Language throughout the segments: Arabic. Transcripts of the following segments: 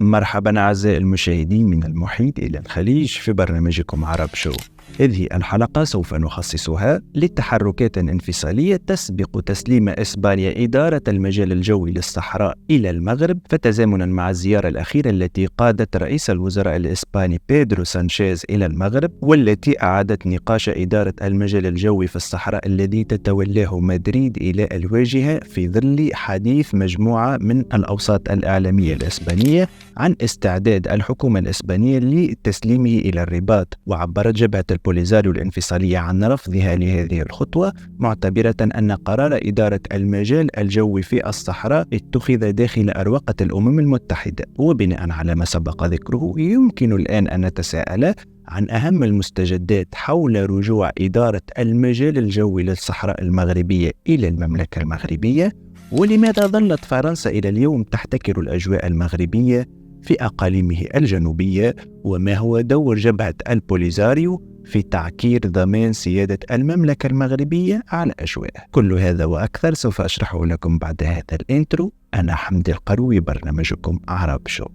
مرحبا أعزائي المشاهدين من المحيط إلى الخليج في برنامجكم عرب شو. هذه الحلقة سوف نخصصها للتحركات انفصالية تسبق تسليم إسبانيا إدارة المجال الجوي للصحراء إلى المغرب، فتزامنا مع الزيارة الأخيرة التي قادت رئيس الوزراء الإسباني بيدرو سانشيز إلى المغرب، والتي أعادت نقاش إدارة المجال الجوي في الصحراء الذي تتولاه مدريد إلى الواجهة في ظل حديث مجموعة من الأوساط الإعلامية الإسبانية عن استعداد الحكومة الإسبانية لتسليمه إلى الرباط. وعبرت جبهة البوليزاريو الانفصالية عن رفضها لهذه الخطوة، معتبرة أن قرار إدارة المجال الجوي في الصحراء اتخذ داخل أروقة الأمم المتحدة. وبناء على ما سبق ذكره، يمكن الآن أن نتساءل عن أهم المستجدات حول رجوع إدارة المجال الجوي للصحراء المغربية إلى المملكة المغربية، ولماذا ظلت فرنسا إلى اليوم تحتكر الأجواء المغربية في أقاليمه الجنوبية، وما هو دور جبهة البوليزاريو في تعكير ضمان سيادة المملكة المغربية على أجوائه. كل هذا وأكثر سوف أشرحه لكم بعد هذا الانترو. أنا حمدي القروي، برنامجكم عرب شو.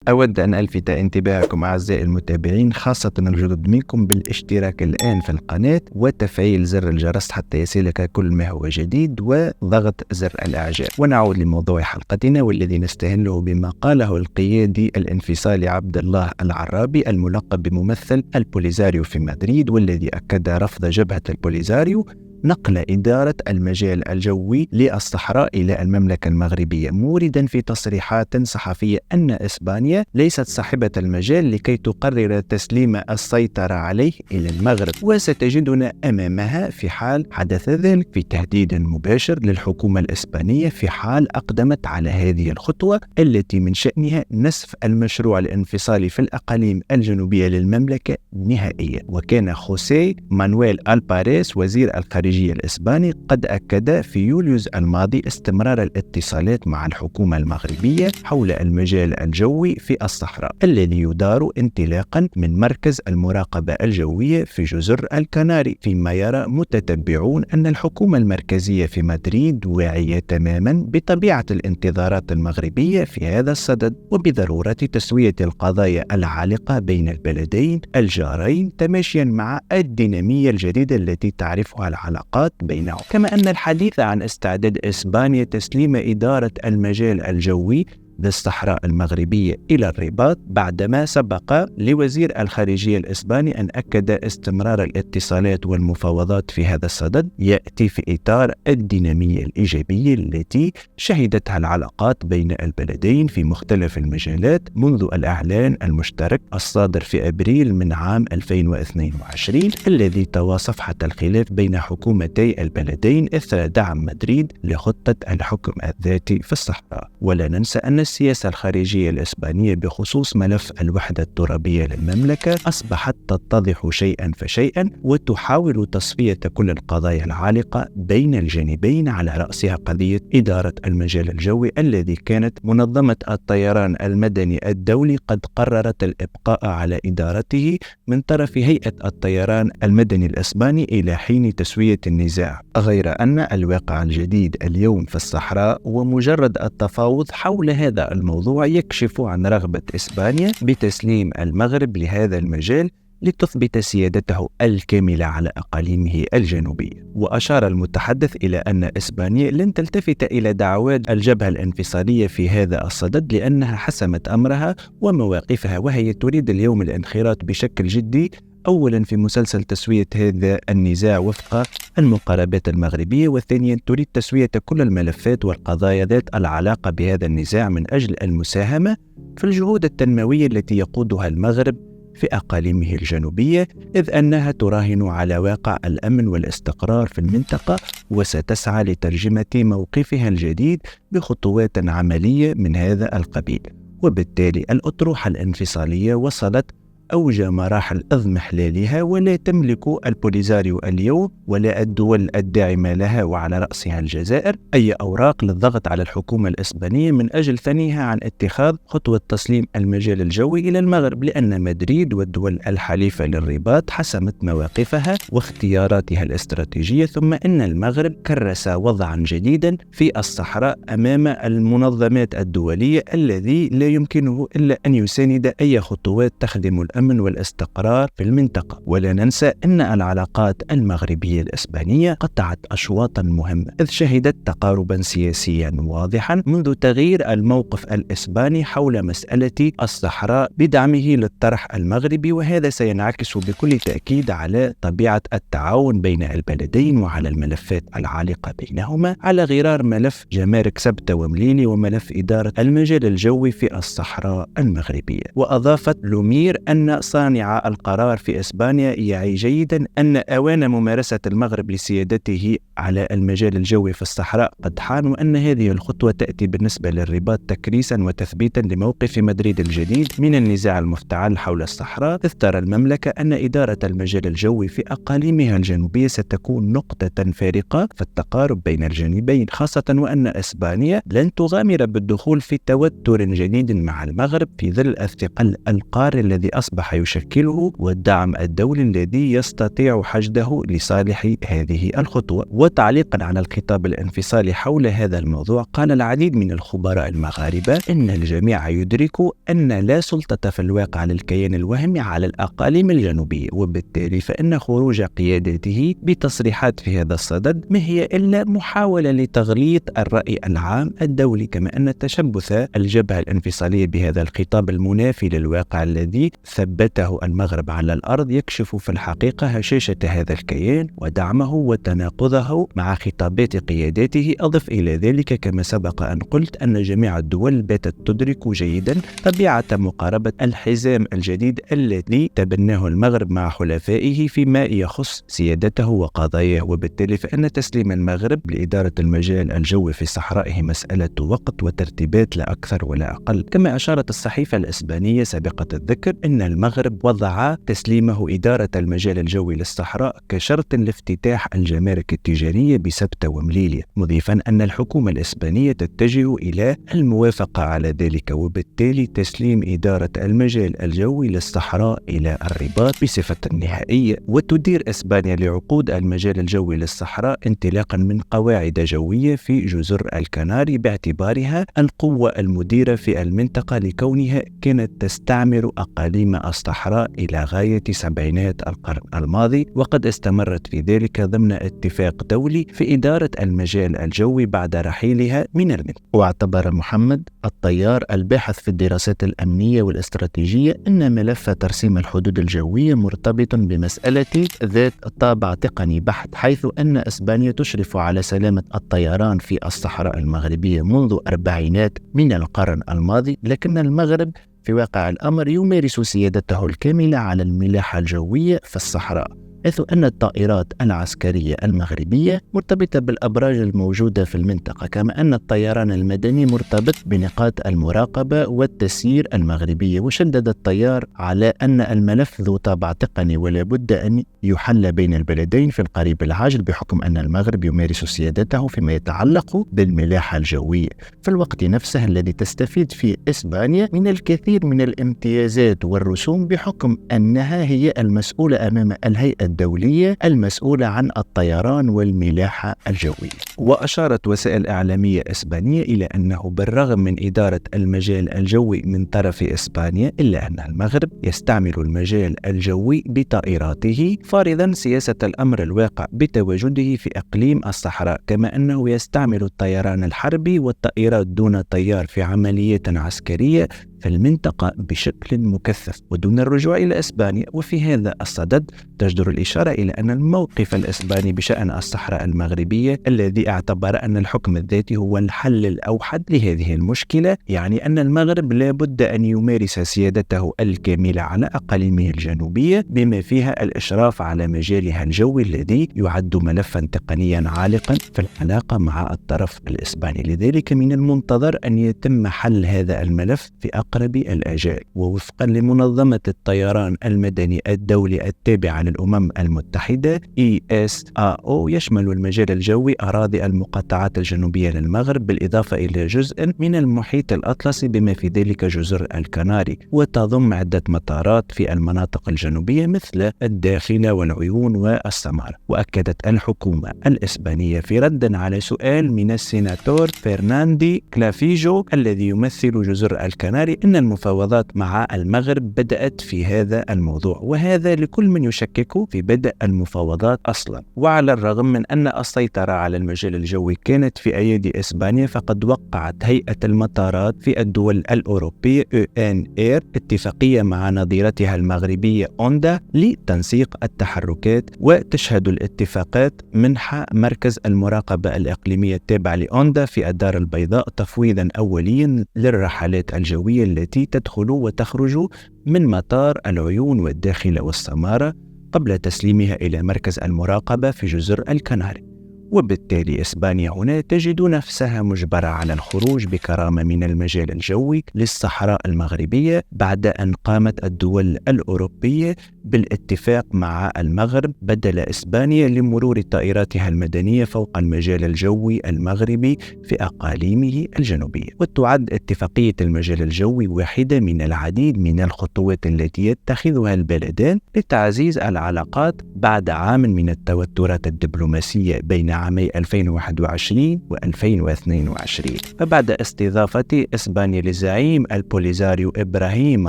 أود أن ألفت انتباهكم أعزائي المتابعين، خاصة الجدد منكم، بالاشتراك الآن في القناة وتفعيل زر الجرس حتى يصلك كل ما هو جديد، وضغط زر الإعجاب. ونعود لموضوع حلقتنا، والذي نستهله بما قاله القيادي الانفصالي عبد الله العرابي الملقب بممثل البوليزاريو في مدريد، والذي أكد رفض جبهة البوليزاريو نقل إدارة المجال الجوي للصحراء إلى المملكة المغربية، موردا في تصريحات صحفية أن إسبانيا ليست صاحبة المجال لكي تقرر تسليم السيطرة عليه إلى المغرب، وستجدنا أمامها في حال حدث ذلك في تهديد مباشر للحكومة الإسبانية في حال أقدمت على هذه الخطوة التي من شأنها نسف المشروع الانفصالي في الأقاليم الجنوبية للمملكة نهائيا. وكان خوسيه مانويل ألباريس وزير الخارجية الإسباني قد أكد في يوليوز الماضي استمرار الاتصالات مع الحكومة المغربية حول المجال الجوي في الصحراء الذي يدار انطلاقا من مركز المراقبة الجوية في جزر الكناري، فيما يرى متتبعون أن الحكومة المركزية في مدريد واعية تماما بطبيعة الانتظارات المغربية في هذا الصدد، وبضرورة تسوية القضايا العالقة بين البلدين الجارين تماشيا مع الدينامية الجديدة التي تعرفها العلاقات بينهم. كما أن الحديث عن استعداد إسبانيا تسليم إدارة المجال الجوي للصحراء المغربية إلى الرباط بعدما سبق لوزير الخارجية الإسباني أن أكد استمرار الاتصالات والمفاوضات في هذا الصدد، يأتي في إطار الدينامية الإيجابية التي شهدتها العلاقات بين البلدين في مختلف المجالات منذ الإعلان المشترك الصادر في أبريل من عام 2022 الذي طوى صفحة الخلاف بين حكومتي البلدين إثر دعم مدريد لخطة الحكم الذاتي في الصحراء. ولا ننسى أن السياسة الخارجية الإسبانية بخصوص ملف الوحدة الترابية للمملكة أصبحت تتضح شيئا فشيئا، وتحاول تصفية كل القضايا العالقة بين الجانبين، على رأسها قضية إدارة المجال الجوي الذي كانت منظمة الطيران المدني الدولي قد قررت الإبقاء على إدارته من طرف هيئة الطيران المدني الإسباني إلى حين تسوية النزاع. غير أن الواقع الجديد اليوم في الصحراء ومجرد التفاوض حول هذا الموضوع يكشف عن رغبة إسبانيا بتسليم المغرب لهذا المجال لتثبت سيادته الكاملة على أقاليمه الجنوبية. وأشار المتحدث إلى أن إسبانيا لن تلتفت إلى دعوات الجبهة الانفصالية في هذا الصدد، لأنها حسمت أمرها ومواقفها، وهي تريد اليوم الانخراط بشكل جدي أولا في مسلسل تسوية هذا النزاع وفق المقاربات المغربية، وثانيا تريد تسوية كل الملفات والقضايا ذات العلاقة بهذا النزاع من أجل المساهمة في الجهود التنموية التي يقودها المغرب في أقاليمه الجنوبية، إذ أنها تراهن على واقع الأمن والاستقرار في المنطقة، وستسعى لترجمة موقفها الجديد بخطوات عملية من هذا القبيل. وبالتالي الأطروحة الانفصالية وصلت أوج مراحل اضمحلالها، ولا تملك البوليزاريو اليوم ولا الدول الداعمة لها وعلى رأسها الجزائر أي أوراق للضغط على الحكومة الإسبانية من أجل ثنيها عن اتخاذ خطوة تسليم المجال الجوي إلى المغرب، لأن مدريد والدول الحليفة للرباط حسمت مواقفها واختياراتها الاستراتيجية، ثم إن المغرب كرس وضعا جديدا في الصحراء أمام المنظمات الدولية الذي لا يمكنه إلا أن يساند أي خطوات تخدم الأمن والاستقرار في المنطقة. ولا ننسى أن العلاقات المغربية الإسبانية قطعت أشواطا مهمة، إذ شهدت تقاربا سياسيا واضحا منذ تغيير الموقف الإسباني حول مسألة الصحراء بدعمه للطرح المغربي، وهذا سينعكس بكل تأكيد على طبيعة التعاون بين البلدين وعلى الملفات العالقة بينهما، على غرار ملف جمارك سبتة ومليلي وملف إدارة المجال الجوي في الصحراء المغربية. وأضافت لومير أن صانع القرار في إسبانيا يعي جيدا أن أوان ممارسة المغرب لسيادته على المجال الجوي في الصحراء قد حان، وأن هذه الخطوة تأتي بالنسبة للرباط تكريسا وتثبيتا لموقف مدريد الجديد من النزاع المفتعل حول الصحراء، إذ ترى المملكة أن إدارة المجال الجوي في أقاليمها الجنوبية ستكون نقطة فارقة في التقارب بين الجانبين، خاصة وأن إسبانيا لن تغامر بالدخول في توتر جديد مع المغرب في ظل الثقل القاري الذي أصبح يشكله والدعم الدولي الذي يستطيع حشده لصالح هذه الخطوة. وتعليقا على الخطاب الانفصالي حول هذا الموضوع، قال العديد من الخبراء المغاربة إن الجميع يدرك أن لا سلطة في الواقع للكيان الوهمي على الأقاليم الجنوبية، وبالتالي فإن خروج قيادته بتصريحات في هذا الصدد ما هي إلا محاولة لتغليط الرأي العام الدولي، كما أن تشبث الجبهة الانفصالية بهذا الخطاب المنافي للواقع الذي ثبته المغرب على الأرض يكشف في الحقيقة هشاشة هذا الكيان ودعمه وتناقضه مع خطابات قياداته. أضف إلى ذلك كما سبق أن قلت أن جميع الدول باتت تدرك جيدا طبيعة مقاربة الحزام الجديد الذي تبناه المغرب مع حلفائه فيما يخص سيادته وقضاياه، وبالتالي فإن تسليم المغرب لإدارة المجال الجوي في صحرائه مسألة وقت وترتيبات لا أكثر ولا أقل. كما أشارت الصحيفة الإسبانية سابقة الذكر أن المغرب وضع تسليمه إدارة المجال الجوي للصحراء كشرط لافتتاح الجمارك التجارية بسبتة ومليلية، مضيفا أن الحكومة الإسبانية تتجه إلى الموافقة على ذلك، وبالتالي تسليم إدارة المجال الجوي للصحراء إلى الرباط بصفة نهائية. وتدير إسبانيا لعقود المجال الجوي للصحراء انطلاقا من قواعد جوية في جزر الكناري باعتبارها القوة المديرة في المنطقة، لكونها كانت تستعمر أقاليم الصحراء إلى غاية سبعينات القرن الماضي، وقد استمرت في ذلك ضمن اتفاق دولي في إدارة المجال الجوي بعد رحيلها من المنطقة. واعتبر محمد الطيار الباحث في الدراسات الأمنية والاستراتيجية أن ملف ترسيم الحدود الجوية مرتبط بمسألة ذات طابع تقني بحت، حيث أن إسبانيا تشرف على سلامة الطيران في الصحراء المغربية منذ أربعينات من القرن الماضي، لكن المغرب في واقع الأمر يمارس سيادته الكاملة على الملاحة الجوية في الصحراء، حيث أن الطائرات العسكرية المغربية مرتبطة بالأبراج الموجودة في المنطقة، كما أن الطيران المدني مرتبط بنقاط المراقبة والتسيير المغربية. وشدد الطيار على أن الملف ذو طابع تقني ولا بد أن يحل بين البلدين في القريب العاجل، بحكم أن المغرب يمارس سيادته فيما يتعلق بالملاحة الجوية في الوقت نفسه الذي تستفيد فيه إسبانيا من الكثير من الامتيازات والرسوم، بحكم أنها هي المسؤولة أمام الهيئة الدولية المسؤولة عن الطيران والملاحة الجوية. وأشارت وسائل إعلامية إسبانية إلى أنه بالرغم من إدارة المجال الجوي من طرف إسبانيا، إلا أن المغرب يستعمل المجال الجوي بطائراته، فارضا سياسة الأمر الواقع بتواجده في إقليم الصحراء، كما أنه يستعمل الطيران الحربي والطائرات دون طيار في عمليات عسكرية في المنطقة بشكل مكثف ودون الرجوع إلى إسبانيا. وفي هذا الصدد تجدر الإشارة إلى أن الموقف الإسباني بشأن الصحراء المغربية الذي والذي اعتبر أن الحكم الذاتي هو الحل الأوحد لهذه المشكلة، يعني أن المغرب لا بد أن يمارس سيادته الكاملة على أقاليمه الجنوبية بما فيها الإشراف على مجالها الجوي الذي يعد ملفا تقنيا عالقا في العلاقة مع الطرف الإسباني. لذلك من المنتظر أن يتم حل هذا الملف في أقرب الآجال. ووفقا لمنظمة الطيران المدني الدولي التابعة للأمم المتحدة ISAO، يشمل المجال الجوي أراضي المقاطعات الجنوبية للمغرب بالإضافة إلى جزء من المحيط الأطلسي بما في ذلك جزر الكناري، وتضم عدة مطارات في المناطق الجنوبية مثل الداخلة والعيون والسمارة. وأكدت الحكومة الإسبانية في رد على سؤال من السيناتور فرناندي كلافيجو الذي يمثل جزر الكناري أن المفاوضات مع المغرب بدأت في هذا الموضوع، وهذا لكل من يشكك في بدء المفاوضات أصلا. وعلى الرغم من أن السيطرة على المجال الجوي كانت في أيدي إسبانيا، فقد وقعت هيئة المطارات في الدول الأوروبية ANR اتفاقية مع نظيرتها المغربية أوندا لتنسيق التحركات، وتشهد الاتفاقات منح مركز المراقبة الإقليمية التابع لأوندا في الدار البيضاء تفويضا أوليا للرحلات الجوية التي تدخل وتخرج من مطار العيون والداخلة والسمارة قبل تسليمها إلى مركز المراقبة في جزر الكناري. وبالتالي إسبانيا هنا تجد نفسها مجبرة على الخروج بكرامة من المجال الجوي للصحراء المغربية بعد أن قامت الدول الأوروبية بالاتفاق مع المغرب بدل إسبانيا لمرور طائراتها المدنية فوق المجال الجوي المغربي في أقاليمه الجنوبية. وتعد اتفاقية المجال الجوي واحدة من العديد من الخطوات التي يتخذها البلدان لتعزيز العلاقات بعد عام من التوترات الدبلوماسية بين عامي 2021 و2022. فبعد استضافة إسبانيا لزعيم البوليزاريو إبراهيم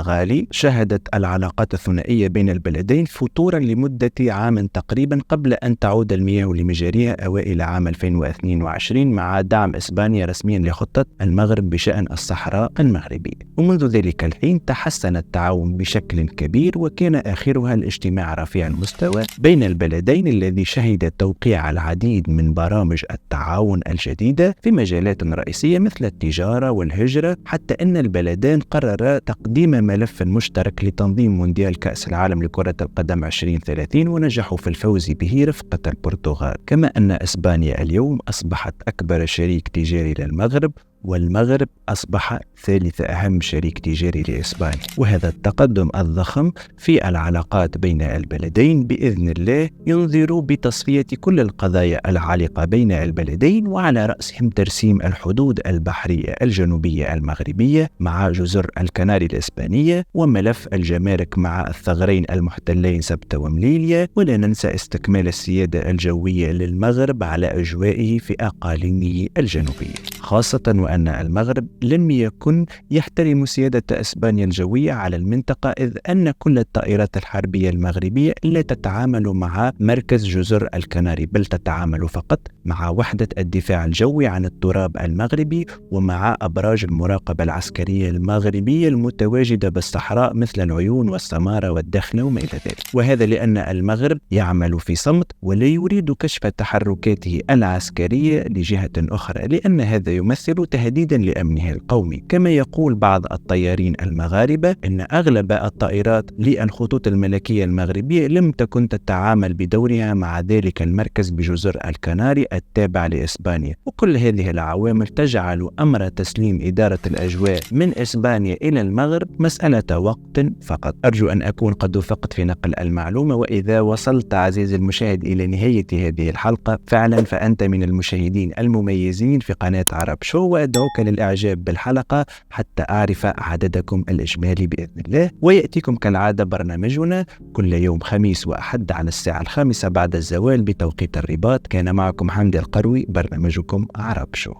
غالي، شهدت العلاقات الثنائية بين البلدين فتورا لمدة عام تقريبا قبل أن تعود المياه لمجاريها أوائل عام 2022 مع دعم إسبانيا رسميا لخطة المغرب بشأن الصحراء المغربية. ومنذ ذلك الحين تحسن التعاون بشكل كبير، وكان آخرها الاجتماع رفيع المستوى بين البلدين الذي شهد توقيع العديد من برامج التعاون الجديدة في مجالات رئيسية مثل التجارة والهجرة، حتى أن البلدان قررا تقديم ملف مشترك لتنظيم مونديال كأس العالم لكرة القدم 2030 ونجحوا في الفوز به رفقة البرتغال. كما أن إسبانيا اليوم أصبحت أكبر شريك تجاري للمغرب، والمغرب أصبح ثالث أهم شريك تجاري لإسبانيا. وهذا التقدم الضخم في العلاقات بين البلدين بإذن الله ينذر بتصفية كل القضايا العالقة بين البلدين، وعلى رأسهم ترسيم الحدود البحرية الجنوبية المغربية مع جزر الكناري الإسبانية، وملف الجمارك مع الثغرين المحتلين سبتة ومليليا. ولا ننسى استكمال السيادة الجوية للمغرب على أجوائه في أقاليمه الجنوبية، خاصة وأن المغرب لم يكن يحترم سيادة إسبانيا الجوية على المنطقة، إذ أن كل الطائرات الحربية المغربية لا تتعامل مع مركز جزر الكناري، بل تتعامل فقط مع وحدة الدفاع الجوي عن التراب المغربي ومع أبراج المراقبة العسكرية المغربية المتواجدة بالصحراء مثل العيون والسمارة والدخلة وما إلى ذلك. وهذا لأن المغرب يعمل في صمت ولا يريد كشف تحركاته العسكرية لجهة أخرى، لأن هذا يمثل تهديدا لأمنه القومي. كما يقول بعض الطيارين المغاربة أن أغلب الطائرات للخطوط الملكية المغربية لم تكن تتعامل بدورها مع ذلك المركز بجزر الكناري التابع لإسبانيا. وكل هذه العوامل تجعل أمر تسليم إدارة الأجواء من إسبانيا إلى المغرب مسألة وقت فقط. أرجو أن أكون قد وفقت في نقل المعلومة، وإذا وصلت عزيزي المشاهد إلى نهاية هذه الحلقة فعلا فأنت من المشاهدين المميزين في قناة عرب شو، وأدعوك للإعجاب بالحلقة حتى أعرف عددكم الإجمالي بإذن الله. ويأتيكم كالعادة برنامجنا كل يوم خميس وأحد على الساعة 5 بعد الزوال بتوقيت الرباط. كان معكم حمدي القروي، برنامجكم عرب شو.